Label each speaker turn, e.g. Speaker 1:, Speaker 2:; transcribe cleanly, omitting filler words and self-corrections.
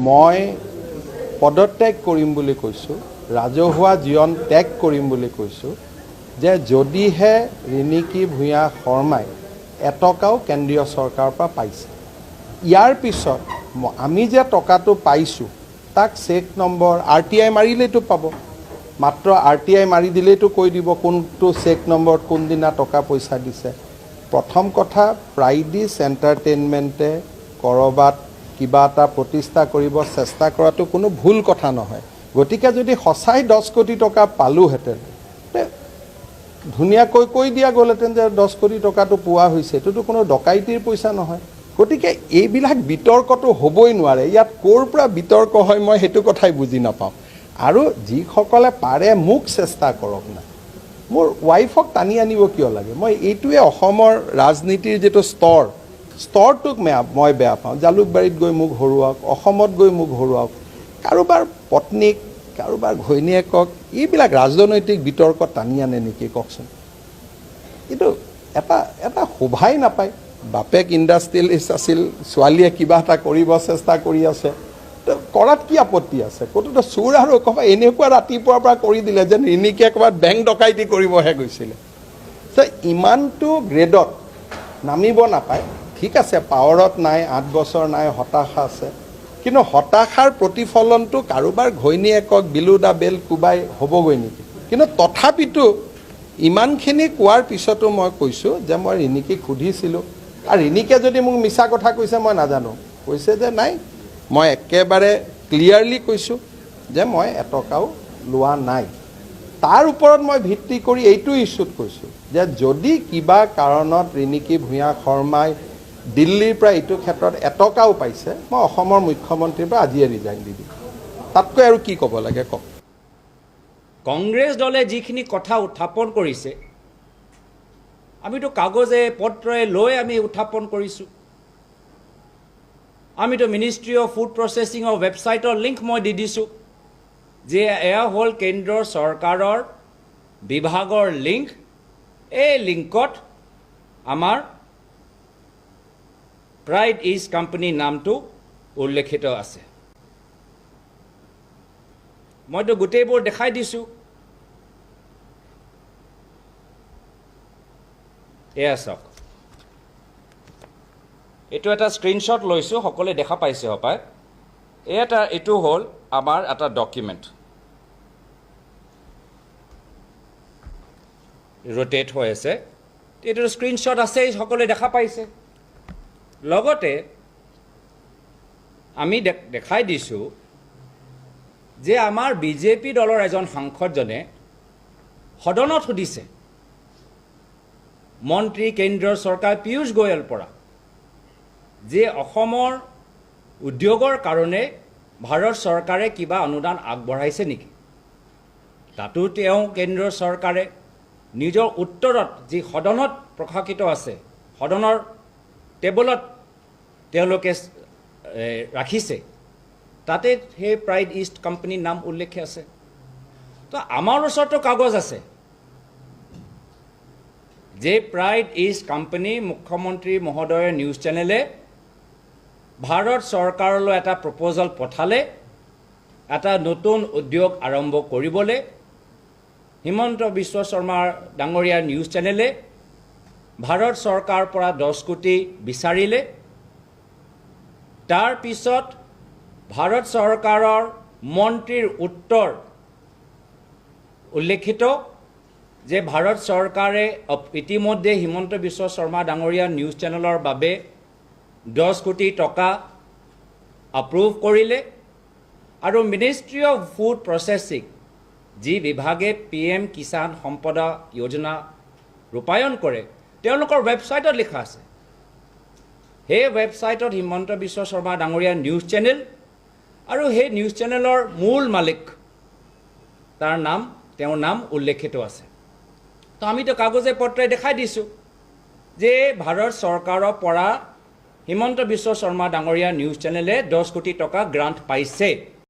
Speaker 1: মই পদত্যাগ কৰিম বুলি কৈছোঁ, ৰাজহুৱা জীৱন ত্যাগ কৰিম বুলি কৈছোঁ যে যদিহে ৰিণিকী ভূঞা শৰ্মাই এটকাও কেন্দ্ৰীয় চৰকাৰৰ পৰা পাইছে। ইয়াৰ পিছত আমি যে টকাটো পাইছোঁ তাক চেক নম্বৰ RTI মাৰিলেইতো পাব। মাত্ৰ RTI মাৰি দিলেইতো কৈ দিব কোনটো চেক নম্বৰত কোনদিনা টকা পইচা দিছে। প্ৰথম কথা, প্ৰাইডিছ এণ্টাৰটেইনমেণ্টে ক'ৰবাত কিবা এটা প্ৰতিষ্ঠা কৰিব চেষ্টা কৰাটো কোনো ভুল কথা নহয়। গতিকে যদি সঁচাই 10 কোটি টকা পালোহেঁতেন ধুনীয়াকৈ কৈ দিয়া গ'লহেঁতেন যে 10 কোটি টকাটো পোৱা হৈছে, এইটোতো কোনো ডকাইতিৰ পইচা নহয়। গতিকে এইবিলাক বিতৰ্কটো হ'বই নোৱাৰে। ইয়াত ক'ৰ পৰা বিতৰ্ক হয় মই সেইটো কথাই বুজি নাপাওঁ। আৰু যিসকলে পাৰে মোক চেষ্টা কৰক না, মোৰ ৱাইফক টানি আনিব কিয় লাগে? মই এইটোৱে অসমৰ ৰাজনীতিৰ যিটো স্তৰটোক মই বেয়া পাওঁ। জালুকবাৰীত গৈ মোক হৰুৱাওক, অসমত গৈ মোক হৰুৱাওক, কাৰোবাৰ পত্নীক, কাৰোবাৰ ঘৈণীয়েকক এইবিলাক ৰাজনৈতিক বিতৰ্কত টানি আনে নেকি কওকচোন? কিন্তু এটা শোভাই নাপায়। বাপেক ইণ্ডাষ্ট্ৰিয়েলিষ্ট আছিল, ছোৱালীয়ে কিবা এটা কৰিব চেষ্টা কৰি আছে, কৰাত কি আপত্তি আছে? ক'তোতো চোৰ আৰু ক'ৰবাত এনেকুৱা ৰাতিপুৱাৰ পৰা কৰি দিলে যেন ৰিণিকীয়ে ক'ৰবাত বেংক ডকাইতি কৰিবহে গৈছিলে। ইমানটো গ্ৰেডত নামিব নাপায়। ঠিক আছে, পাৱাৰত নাই, 8 বছৰ নাই, হতাশা আছে, কিন্তু হতাশাৰ প্ৰতিফলনটো কাৰোবাৰ ঘৈণীয়েকক বিলুদা বেল কোবাই হ'বগৈ নেকি? কিন্তু তথাপিতো ইমানখিনি কোৱাৰ পিছতো মই কৈছোঁ যে মই ৰিণিকীক সুধিছিলোঁ, আৰু ৰিণিকীয়ে যদি মোক মিছা কথা কৈছে মই নাজানো, কৈছে যে নাই, মই একেবাৰে ক্লিয়াৰলি কৈছোঁ যে মই এটকাও লোৱা নাই। তাৰ ওপৰত মই ভিত্তি কৰি এইটো ইছ্যুত কৈছোঁ যে যদি কিবা কাৰণত ৰিণিকী ভূঞা শৰ্মাই দিল্লীৰ পৰা এইটো ক্ষেত্ৰত এটকাও পাইছে, মই অসমৰ মুখ্যমন্ত্ৰীৰ পৰা আজিয়ে ৰিজাইন দি দিম। তাতকৈ আৰু কি ক'ব লাগে কওক?
Speaker 2: কংগ্ৰেছ দলে যিখিনি কথা উত্থাপন কৰিছে, আমিতো কাগজে পত্ৰই লৈ আমি উত্থাপন কৰিছোঁ। আমিতো মিনিষ্ট্ৰী অফ ফুড প্ৰচেছিঙৰ ৱেবছাইটৰ লিংক মই দি দিছোঁ যে এয়া হ'ল কেন্দ্ৰৰ চৰকাৰৰ বিভাগৰ লিংক। এই লিংকত আমাৰ প্ৰাইড ইষ্ট কোম্পানী নামটো উল্লেখিত আছে। মইতো গোটেইবোৰ দেখাই দিছোঁ। এয়া চাওক, এইটো এটা স্ক্ৰীনশ্বট লৈছোঁ, সকলোৱে দেখা পাইছে হপায়। এইটো হ'ল আমাৰ এটা ডকুমেণ্ট, ৰোটেট হৈ আছে। এইটো স্ক্ৰীনশ্বট আছেই, সকলোৱে দেখা পাইছে। লগতে আমি দেখাই দিছোঁ যে আমাৰ বিজেপি দলৰ এজন সাংসদজনে সদনত সুধিছে মন্ত্ৰী কেন্দ্ৰীয় চৰকাৰ পীয়ুষ গোয়েলৰ পৰা যে অসমৰ উদ্যোগৰ কাৰণে ভাৰত চৰকাৰে কিবা অনুদান আগবঢ়াইছে নেকি। তাতো তেওঁ কেন্দ্ৰীয় চৰকাৰে নিজৰ উত্তৰত যি সদনত প্ৰকাশিত আছে, সদনৰ টেবুলত তেওঁলোকে ৰাখিছে, তাতে সেই প্ৰাইড ইষ্ট কোম্পানীৰ নাম উল্লেখ আছে। তো আমাৰ ওচৰতো কাগজ আছে যে প্ৰাইড ইষ্ট কোম্পানী মুখ্যমন্ত্ৰী মহোদয়ৰ নিউজ চেনেলে ভাৰত চৰকাৰলৈ এটা প্ৰপ'জাল পঠালে এটা নতুন উদ্যোগ আৰম্ভ কৰিবলৈ। হিমন্ত বিশ্ব শৰ্মাৰ ডাঙৰীয়াৰ নিউজ চেনেলে ভাৰত চৰকাৰৰ পৰা 10 কোটি বিচাৰিলে। তাৰ পিছত ভাৰত চৰকাৰৰ মন্ত্ৰীৰ উত্তৰ উল্লেখিত যে ভাৰত চৰকাৰে ইতিমধ্যে হিমন্ত বিশ্ব শৰ্মা ডাঙৰীয়াৰ নিউজ চেনেলৰ বাবে 10 কোটি টকা এপ্ৰুভ কৰিলে। আৰু মিনিষ্ট্ৰী অফ ফুড প্ৰচেছিং যি বিভাগে PM কিষাণ সম্পদা যোজনা ৰূপায়ণ কৰে, তেওঁলোকৰ ৱেবছাইটত লিখা আছে। সেই ৱেবছাইটত হিমন্ত বিশ্ব শৰ্মা ডাঙৰীয়াৰ নিউজ চেনেল আৰু সেই নিউজ চেনেলৰ মূল মালিক তেওঁৰ নাম উল্লেখিত আছে। তো আমিতো কাগজে পত্ৰই দেখাই দিছোঁ যে ভাৰত চৰকাৰৰ পৰা হিমন্ত বিশ্ব শৰ্মা ডাঙৰীয়াৰ নিউজ চেনেলে 10 কোটি টকা গ্ৰাণ্ট পাইছে।